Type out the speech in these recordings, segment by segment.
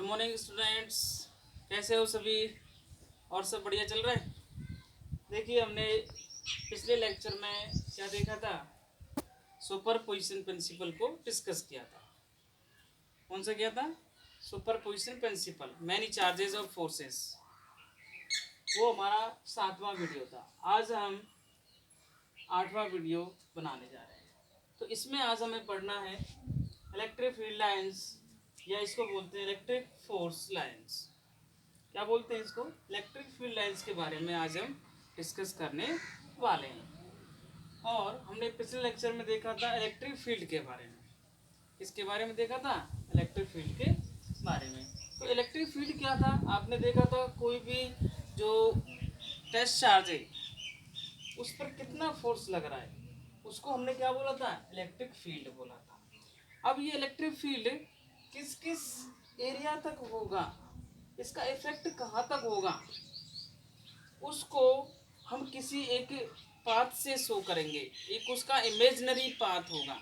Morning students, कैसे हो सभी? और सब बढ़िया चल रहा है? देखिए, हमने पिछले लेक्चर में क्या देखा था? सुपरपोजिशन प्रिंसिपल को डिस्कस किया था। कौन सा किया था? Superposition principle, many charges of forces. वो हमारा 7वां वीडियो था। आज हम 8वां वीडियो बनाने जा रहे हैं। तो इसमें आज हमें पढ़ना है इलेक्ट्रिक फील्ड लाइंस, या इसको बोलते हैं इलेक्ट्रिक फोर्स लाइंस। क्या बोलते हैं इसको? इलेक्ट्रिक फील्ड लाइंस के बारे में आज हम डिस्कस करने वाले हैं। और हमने पिछले लेक्चर में देखा था इलेक्ट्रिक फील्ड के बारे में। किसके बारे में देखा था? इलेक्ट्रिक फील्ड के बारे में। तो इलेक्ट्रिक फील्ड क्या था? आपने देखा था कोई भी जो टेस्ट चार्ज है उस पर कितना फोर्स लग रहा है, उसको हमने क्या बोला था? इलेक्ट्रिक फील्ड बोला था। अब ये इलेक्ट्रिक फील्ड किस किस एरिया तक होगा, इसका इफेक्ट कहाँ तक होगा, उसको हम किसी एक पाथ से शो करेंगे। एक उसका इमेजिनरी पाथ होगा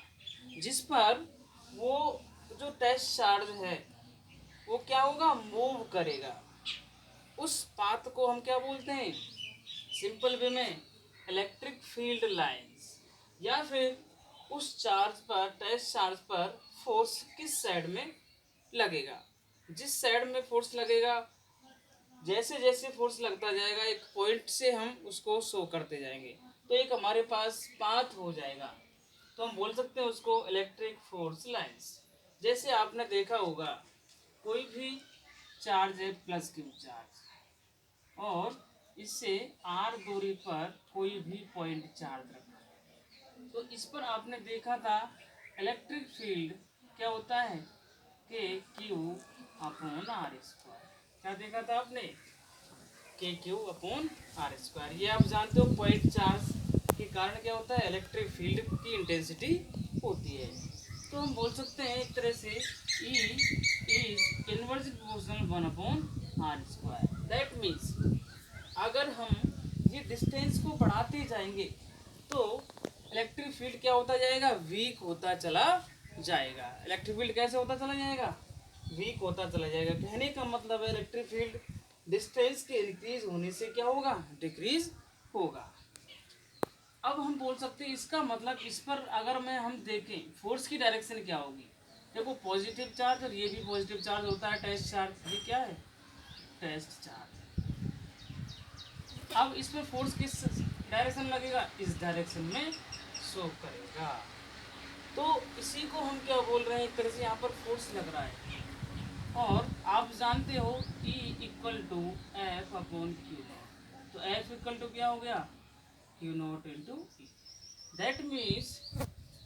जिस पर वो जो टेस्ट चार्ज है वो क्या होगा? मूव करेगा। उस पाथ को हम क्या बोलते हैं? सिंपल वे में इलेक्ट्रिक फील्ड लाइंस। या फिर उस चार्ज पर, टेस्ट चार्ज पर फोर्स किस साइड में लगेगा, जिस साइड में फोर्स लगेगा, जैसे जैसे फोर्स लगता जाएगा एक पॉइंट से हम उसको शो करते जाएंगे, तो एक हमारे पास पाथ हो जाएगा। तो हम बोल सकते हैं उसको इलेक्ट्रिक फोर्स लाइंस। जैसे आपने देखा होगा कोई भी चार्ज है, प्लस क्यू चार्ज, और इससे आर दूरी पर कोई भी पॉइंट चार्ज रखा है, तो इस पर आपने देखा था इलेक्ट्रिक फील्ड क्या होता है? के क्यू अपॉन आर स्क्वायर। क्या देखा था आपने? के क्यू अपॉन आर स्क्वायर। ये आप जानते हो पॉइंट चार्ज के कारण क्या होता है? इलेक्ट्रिक फील्ड की इंटेंसिटी होती है। तो हम बोल सकते हैं एक तरह से E is inversely proportional 1 upon r square. That means अगर हम ये डिस्टेंस को बढ़ाते जाएंगे तो इलेक्ट्रिक फील्ड क्या होता जाएगा? वीक होता चला जाएगा। इलेक्ट्रिक फील्ड कैसे होता चला जाएगा? वीक होता चला जाएगा। कहने का मतलब है इलेक्ट्रिक फील्ड डिस्टेंस के इंक्रीज होने से क्या होगा? डिक्रीज होगा। अब हम बोल सकते हैं इसका मतलब इस पर अगर हम देखें फोर्स की डायरेक्शन क्या होगी। देखो पॉजिटिव चार्ज, और ये भी पॉजिटिव चार्ज होता है, टेस्ट चार्ज। ये क्या है? Test charge. अब इस पर फोर्स किस डायरेक्शन लगेगा? इस डायरेक्शन में शो करेगा। तो इसी को हम क्या बोल रहे हैं? एक तरह से यहाँ पर फोर्स लग रहा है। और आप जानते हो E equal to f upon q naught. तो एफ इक्वल टू क्या हो गया? Q naught into E. That means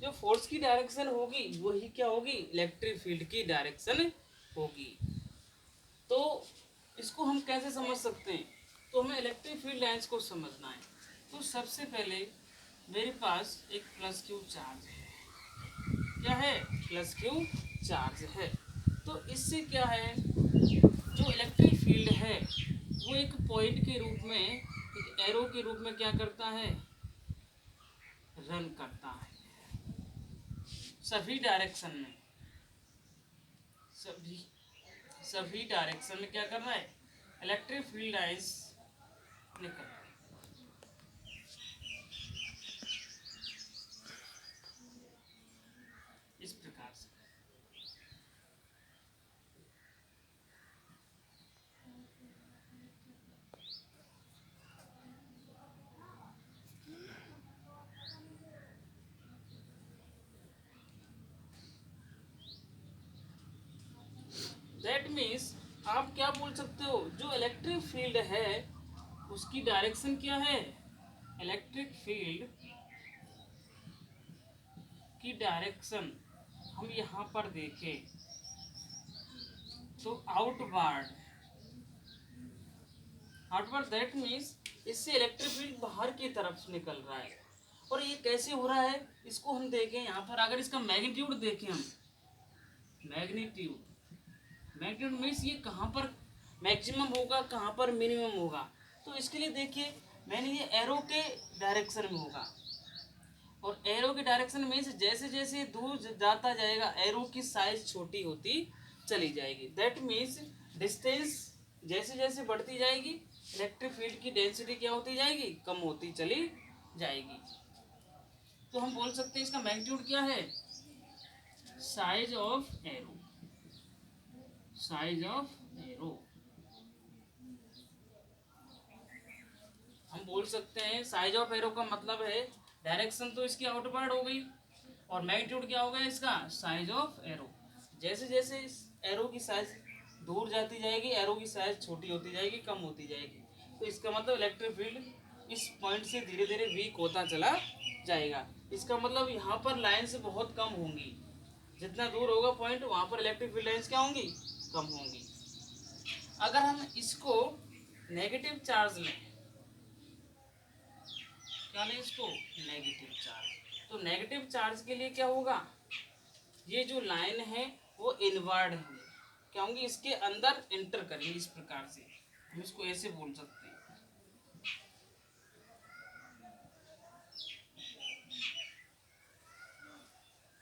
जो फोर्स की डायरेक्शन होगी वही क्या होगी? इलेक्ट्रिक फील्ड की डायरेक्शन होगी। तो इसको हम कैसे समझ सकते हैं? तो हमें इलेक्ट्रिक फील्ड लाइंस को समझना है। तो सबसे पहले मेरे पास एक प्लस क्यू चार्ज है। क्या है? प्लस क्यू चार्ज है। तो इससे क्या है, जो इलेक्ट्रिक फील्ड है वो एक पॉइंट के रूप में, एक एरो के रूप में क्या करता है? रन करता है सभी डायरेक्शन में। सभी सभी डायरेक्शन में क्या कर रहा है? इलेक्ट्रिक फील्ड लाइंस निकल रहा है। इस प्रकार से दैट मीन्स आप क्या बोल सकते हो? जो इलेक्ट्रिक फील्ड है उसकी डायरेक्शन क्या है? इलेक्ट्रिक फील्ड की डायरेक्शन हम यहाँ पर देखें तो आउटवर्ड। आउटवर्ड दैट मीन्स इससे इलेक्ट्रिक फील्ड बाहर की तरफ निकल रहा है। और ये कैसे हो रहा है इसको हम देखें यहाँ पर। अगर इसका मैग्नीट्यूड देखें हम, मैग्नीट्यूड मीन्स ये कहाँ पर मैक्सिमम होगा, कहाँ पर मिनिमम होगा। तो इसके लिए देखिए मैंने ये एरो के डायरेक्शन में होगा, और एरो के डायरेक्शन मीन्स जैसे जैसे दूर जाता जाएगा एरो की साइज छोटी होती चली जाएगी। दैट मीन्स डिस्टेंस जैसे जैसे बढ़ती जाएगी इलेक्ट्रिक फील्ड की डेंसिटी क्या होती जाएगी, कम होती चली जाएगी। तो हम बोल सकते हैं इसका मैग्नीट्यूड क्या है, size of arrow, size of arrow. हम बोल सकते हैं साइज ऑफ एरो का मतलब है डायरेक्शन तो इसकी आउटवर्ड हो गई और मैग्नीट्यूड क्या होगा इसका, साइज ऑफ एरो। जैसे जैसे इस एरो की साइज दूर जाती जाएगी एरो की साइज छोटी होती जाएगी, कम होती जाएगी। तो इसका मतलब इलेक्ट्रिक फील्ड इस पॉइंट से धीरे धीरे वीक होता चला जाएगा। इसका मतलब यहाँ पर लाइन्स बहुत कम होंगी, जितना दूर होगा पॉइंट वहाँ पर इलेक्ट्रिक फील्ड लाइन्स क्या होंगी, कम होंगी। अगर हम इसको नेगेटिव चार्ज लें, क्या लें इसको, नेगेटिव चार्ज। तो नेगेटिव चार्ज के लिए क्या होगा, ये जो लाइन है वो इनवर्ड है, क्या होंगी, इसके अंदर एंटर करेंगे। इस प्रकार से हम इसको ऐसे बोल सकते हैं।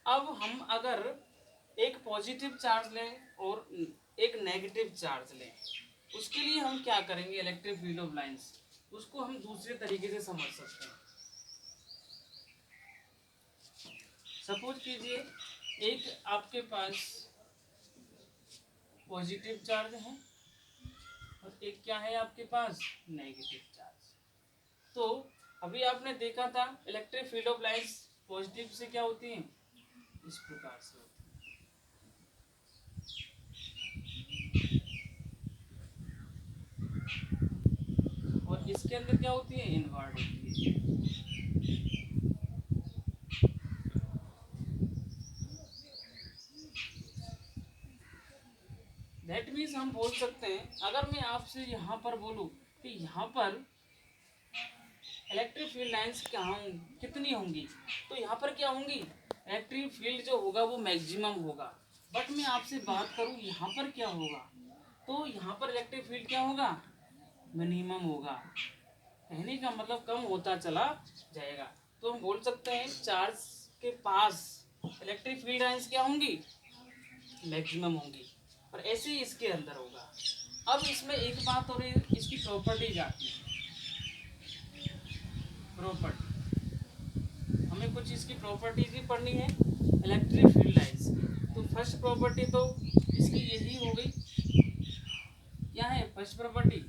अब हम अगर एक पॉजिटिव चार्ज लें और एक नेगेटिव चार्ज लें, उसके लिए हम क्या करेंगे, इलेक्ट्रिक फील्ड ऑफ लाइंस उसको हम दूसरे तरीके से समझ सकते हैं। सपोज कीजिए एक आपके पास पॉजिटिव चार्ज है और एक क्या है आपके पास, नेगेटिव चार्ज। तो अभी आपने देखा था electric field of lines positive से क्या होती हैं, इस प्रकार से होती है और इसके अंदर क्या होती है, इनवर्ड होती है। दैट मीन्स हम बोल सकते हैं, अगर मैं आपसे यहाँ पर बोलूँ कि यहाँ पर इलेक्ट्रिक फील्ड लाइंस कहाँ कितनी होंगी, तो यहाँ पर क्या होंगी, इलेक्ट्रिक फील्ड जो होगा वो मैक्सिमम होगा। बट मैं आपसे बात करूँ यहाँ पर क्या होगा, तो यहाँ पर इलेक्ट्रिक फील्ड क्या होगा, मिनिमम होगा। कहने का मतलब कम होता चला जाएगा। तो हम बोल सकते हैं चार्ज के पास इलेक्ट्रिक फील्ड लाइंस क्या होंगी, मैक्सिमम होंगी, और ऐसे ही इसके अंदर होगा। अब इसमें एक बात और इसकी प्रॉपर्टीज आती है। प्रॉपर्टी हमें कुछ इसकी प्रॉपर्टीज भी पढ़नी है इलेक्ट्रिक फील्ड लाइंस की। तो फर्स्ट प्रॉपर्टी तो इसकी यही हो गई, क्या है फर्स्ट प्रॉपर्टी,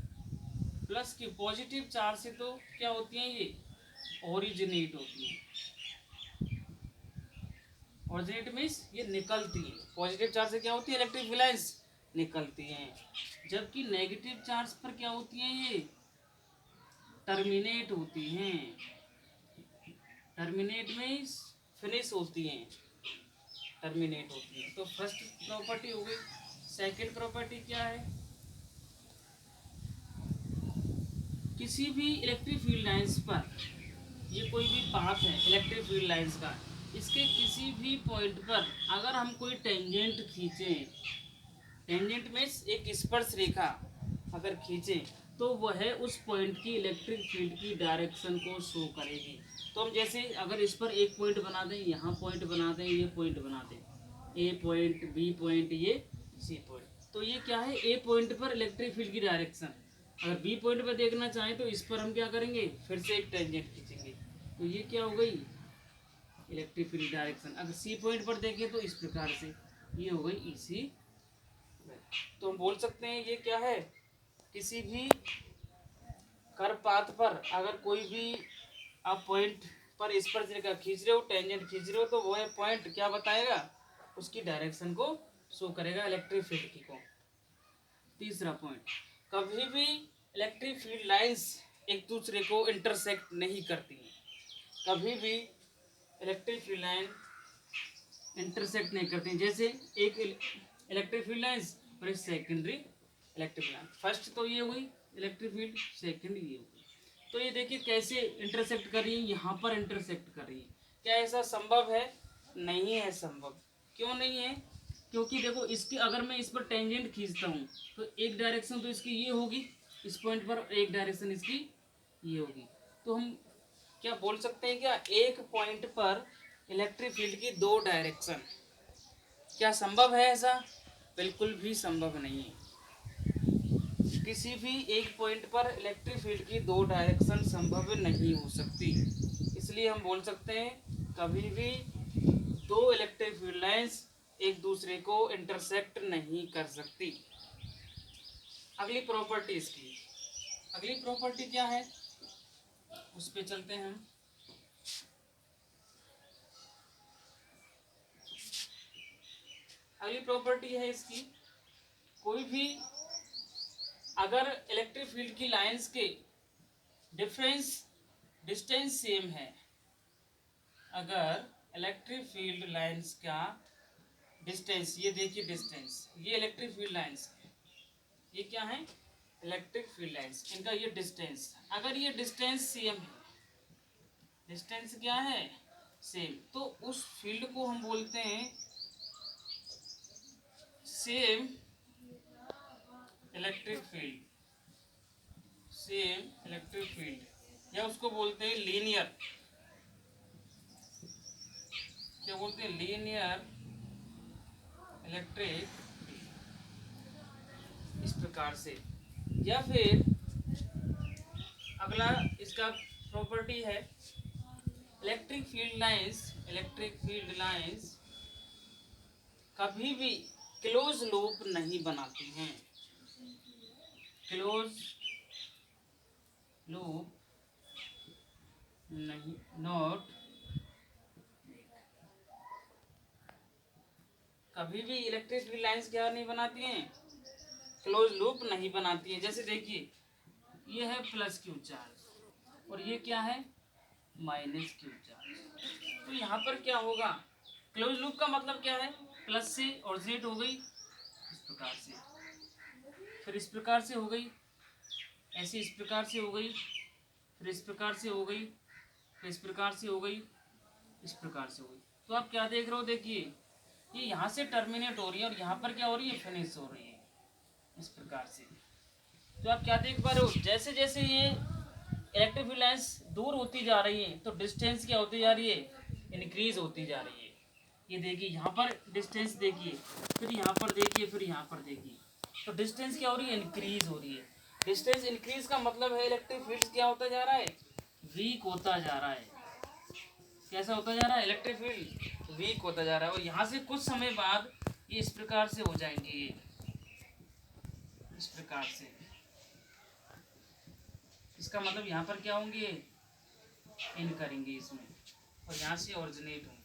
प्लस की पॉजिटिव चार्ज से तो क्या होती है, ये ओरिजिनेट होती है। ओरिजिनेट मीन्स ये निकलती है, पॉजिटिव चार्ज से क्या होती है, इलेक्ट्रिक फील्ड लाइंस निकलती हैं। जबकि नेगेटिव चार्ज पर क्या होती हैं, ये टर्मिनेट होती हैं। टर्मिनेट मीन्स फिनिश होती हैं, टर्मिनेट होती हैं। तो फर्स्ट प्रॉपर्टी हो गई। सेकंड प्रॉपर्टी क्या है, किसी भी इलेक्ट्रिक फील्ड लाइंस पर, ये कोई भी पाथ है इलेक्ट्रिक फील्ड लाइंस का, इसके किसी भी पॉइंट पर अगर हम कोई टेंजेंट खींचें, टेंजेंट मीन्स एक स्पर्श रेखा अगर खींचें, तो वह उस पॉइंट की इलेक्ट्रिक फील्ड की डायरेक्शन को शो करेगी। तो हम जैसे अगर इस पर एक पॉइंट बना दें, यहाँ पॉइंट बना दें, ये पॉइंट बना दें, ए पॉइंट, बी पॉइंट, ये सी पॉइंट, तो ये क्या है, ए पॉइंट पर इलेक्ट्रिक फील्ड की डायरेक्शन। अगर बी पॉइंट पर देखना चाहें तो इस पर हम क्या करेंगे, फिर से एक टेंजेंट खींचेंगे, तो ये क्या हो गई, इलेक्ट्रिक फील्ड डायरेक्शन। अगर सी पॉइंट पर देखें तो इस प्रकार से ये हो गई इसी। तो हम बोल सकते हैं ये क्या है, किसी भी कर्व पाथ पर अगर कोई भी आप पॉइंट पर स्पर्श रेखा खींच रहे हो, टेंजेंट खींच रहे हो, तो वो पॉइंट क्या बताएगा, उसकी डायरेक्शन को शो करेगा इलेक्ट्रिक फील्ड की को। तीसरा पॉइंट, कभी भी इलेक्ट्रिक फील्ड लाइंस एक दूसरे को इंटरसेक्ट नहीं करती हैं, कभी भी इलेक्ट्रिक फील्ड लाइन इंटरसेक्ट नहीं करती हैं। जैसे एक इलेक्ट्रिक फील्ड लाइंस और एक सेकेंडरी इलेक्ट्रिक लाइन, फर्स्ट तो ये हुई इलेक्ट्रिक फील्ड, सेकेंड ये हुई। तो ये देखिए कैसे इंटरसेक्ट कर रही है, यहाँ पर इंटरसेक्ट कर रही है। क्या ऐसा संभव है, नहीं है संभव। क्यों नहीं है, क्योंकि देखो इसकी अगर मैं इस पर टेंजेंट खींचता हूँ तो एक डायरेक्शन तो इसकी ये होगी इस पॉइंट पर, एक डायरेक्शन इसकी ये होगी। तो हम क्या बोल सकते हैं, क्या एक पॉइंट पर इलेक्ट्रिक फील्ड की दो डायरेक्शन, क्या संभव है ऐसा, बिल्कुल भी संभव नहीं है। किसी भी एक पॉइंट पर इलेक्ट्रिक फील्ड की दो डायरेक्शन संभव नहीं हो सकती। इसलिए हम बोल सकते हैं कभी भी दो इलेक्ट्रिक फील्ड लाइंस एक दूसरे को इंटरसेक्ट नहीं कर सकती। अगली प्रॉपर्टी इसकी, अगली प्रॉपर्टी क्या है उस पे चलते हैं हम। अगली प्रॉपर्टी है इसकी, कोई भी अगर इलेक्ट्रिक फील्ड की लाइंस के डिस्टेंस सेम है, अगर इलेक्ट्रिक फील्ड लाइंस का डिस्टेंस, ये देखिए डिस्टेंस, ये इलेक्ट्रिक फील्ड लाइंस, ये क्या है इलेक्ट्रिक फील्ड लाइंस, इनका ये डिस्टेंस, अगर ये डिस्टेंस सेम है, डिस्टेंस क्या है सेम, तो उस फील्ड को हम बोलते हैं same electric field, same electric field, या उसको बोलते हैं लीनियर, क्या बोलते हैं लीनियर इलेक्ट्रिक, इस प्रकार से। या फिर अगला इसका प्रॉपर्टी है इलेक्ट्रिक फील्ड लाइंस कभी भी क्लोज लूप नहीं बनाती हैं, क्लोज लूप नहीं, नॉट, कभी भी इलेक्ट्रिक फील्ड लाइंस क्या नहीं बनाती हैं, क्लोज लूप नहीं बनाती हैं। जैसे देखिए ये है प्लस क्यू चार्ज और ये क्या है माइनस क्यू चार्ज, तो यहाँ पर क्या होगा, क्लोज लूप का मतलब क्या है, प्लस से ऑरिजिनेट हो गई इस प्रकार से, फिर इस प्रकार से हो गई, ऐसे इस प्रकार से हो गई, फिर इस प्रकार से हो गई, फिर इस प्रकार से हो गई, इस प्रकार से हो गई। तो आप क्या देख रहे हो, देखिए ये यहाँ से टर्मिनेट हो रही है और यहाँ पर क्या हो रही है फिनिश हो रही है इस प्रकार से। तो आप क्या देख पा रहे हो, जैसे जैसे ये इलेक्ट्रिक फील्ड लाइंस दूर होती जा रही है तो डिस्टेंस क्या होती जा रही है, इंक्रीज होती जा रही है। ये देखिए यहाँ पर डिस्टेंस देखिए, फिर यहाँ पर देखिए, फिर यहाँ पर देखिए, तो डिस्टेंस क्या हो रही है, इंक्रीज हो रही है। डिस्टेंस इंक्रीज का मतलब है इलेक्ट्रिक फील्ड क्या होता जा रहा है, वीक होता जा रहा है। कैसा होता जा रहा है, इलेक्ट्रिक फील्ड वीक होता जा रहा है। और यहाँ से कुछ समय बाद ये इस प्रकार से हो जाएंगे, ये इस प्रकार से, इसका मतलब यहाँ पर क्या होंगे, इन करेंगे इसमें और यहाँ से ओरिजिनेट होंगे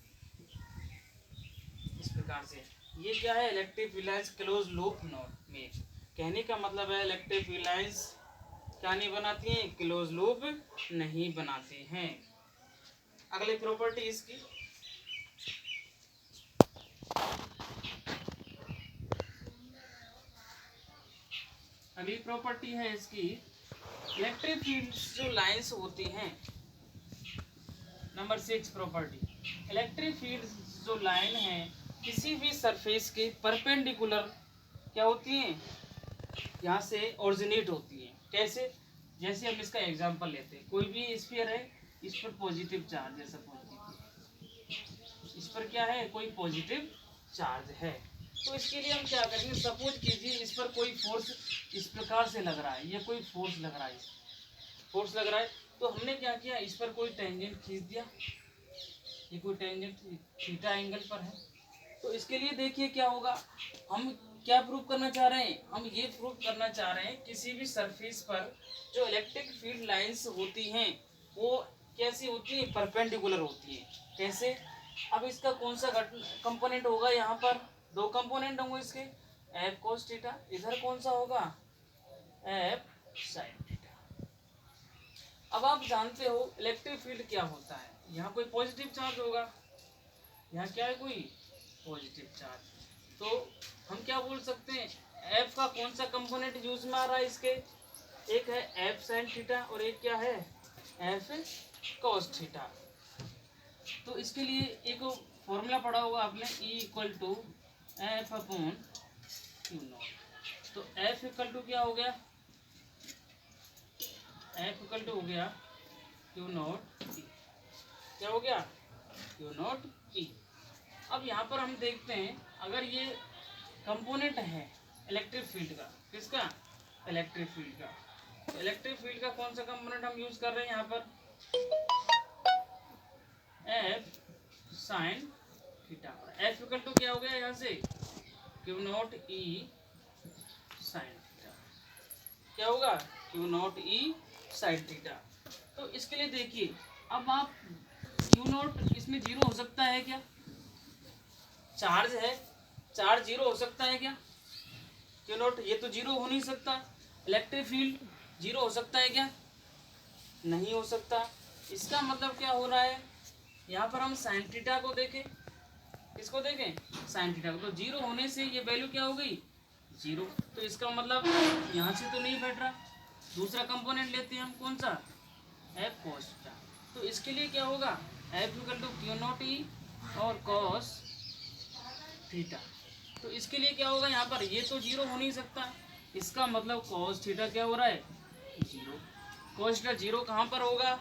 इस प्रकार से। ये क्या है, electric field lines close loop not में, कहने का मतलब है इलेक्ट्रिक फील्ड लाइंस क्या नहीं बनाती हैं, क्लोज लूप नहीं बनाते हैं। अगली प्रॉपर्टी इसकी, अगली प्रॉपर्टी है इसकी, इलेक्ट्रिक फील्ड जो लाइंस होती हैं, नंबर 6 प्रॉपर्टी, इलेक्ट्रिक फील्ड जो लाइन है किसी भी सरफेस के परपेंडिकुलर क्या होती हैं, यहाँ से ओरिजिनेट होती हैं। कैसे, जैसे हम इसका एग्जांपल लेते हैं, कोई भी स्फीयर है, इस पर पॉजिटिव चार्ज है, सपोज इस पर क्या है, कोई पॉजिटिव चार्ज है, तो इसके लिए हम क्या करेंगे, सपोज कीजिए इस पर कोई फोर्स इस प्रकार से लग रहा है, ये कोई फोर्स लग रहा है, फोर्स लग रहा है, तो हमने क्या किया, इस पर कोई टेंजेंट खींच दिया, ये कोई टेंजेंट थीटा एंगल पर है। तो इसके लिए देखिए क्या होगा, हम क्या प्रूव करना चाह रहे हैं, हम ये प्रूव करना चाह रहे हैं किसी भी सरफेस पर जो इलेक्ट्रिक फील्ड लाइंस होती हैं वो कैसी होती है, परपेंडिकुलर होती है। कैसे, अब इसका कौन सा कंपोनेंट होगा, यहाँ पर दो कंपोनेंट होंगे इसके, एफ कोस थीटा, इधर कौन सा होगा, एफ साइन थीटा। अब आप जानते हो इलेक्ट्रिक फील्ड क्या होता है, यहाँ कोई पॉजिटिव चार्ज होगा, यहाँ क्या है कोई पॉजिटिव चार्ज, तो हम क्या बोल सकते हैं, एफ का कौन सा कंपोनेंट यूज में आ रहा है इसके, एक है एफ साइन थीटा और एक क्या है एफ कॉस थीटा। तो इसके लिए एक फॉर्मूला पढ़ा होगा आपने, E equal to f upon q naught. तो एफ इक्वल टू क्या हो गया, एफ इक्वल टू हो गया क्यू नॉट ई, क्या हो गया क्यू नॉट ई। अब यहाँ पर हम देखते हैं, अगर ये कंपोनेंट है इलेक्ट्रिक फील्ड का। किसका? इलेक्ट्रिक फील्ड का। तो इलेक्ट्रिक फील्ड का कौन सा कंपोनेंट हम यूज कर रहे हैं यहाँ पर? F sine theta. F equal to क्या हो गया यहाँ से? Q not E sine theta. क्या होगा? Q not E sine theta. तो इसके लिए देखिए, अब आप क्यू नॉट इसमें जीरो हो सकता है क्या? चार्ज है, चार्ज जीरो हो सकता है क्या? क्यू नॉट ये तो जीरो हो नहीं सकता। इलेक्ट्रिक फील्ड जीरो हो सकता है क्या? नहीं हो सकता। इसका मतलब क्या हो रहा है? यहाँ पर हम साइन थीटा को देखें। किसको देखें? साइन थीटा को। तो जीरो होने से ये वैल्यू क्या हो गई? जीरो। तो इसका मतलब यहाँ से तो नहीं बैठ रहा। दूसरा कंपोनेंट लेते हैं हम, कौन सा? F cos theta. तो इसके लिए क्या होगा? F equal to Q not E और कॉस थीटा। तो इसके लिए क्या होगा? यहाँ पर ये तो जीरो हो नहीं सकता। इसका मतलब कॉस थीटा क्या हो रहा है? जीरो। कॉस थीटा जीरो कहाँ पर होगा?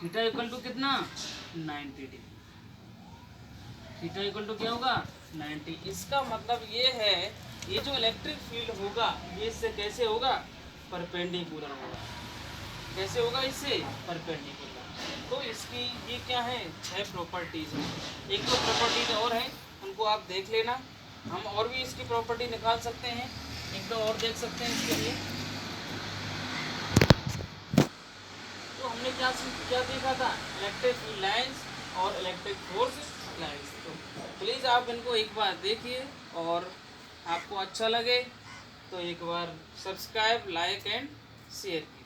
थीटा इक्वल टू कितना? 90 डिग्री। थीटा इक्वल टू क्या होगा? 90। इसका मतलब ये है, ये जो इलेक्ट्रिक फील्ड होगा ये इससे कैसे होगा? परपेंडिकुलर होगा। कैसे होगा? इससे परपेंडिकुलर। तो इसकी ये क्या है? 6 प्रॉपर्टीज है। एक दो प्रॉपर्टीज और है, उनको आप देख लेना। हम और भी इसकी प्रॉपर्टी निकाल सकते हैं, एक दो और देख सकते हैं इसके लिए। तो हमने क्या देखा था? इलेक्ट्रिक फील्ड लाइंस और इलेक्ट्रिक फोर्स लाइंस। तो प्लीज़ आप इनको एक बार देखिए, और आपको अच्छा लगे तो एक बार सब्सक्राइब, लाइक एंड शेयर कीजिए।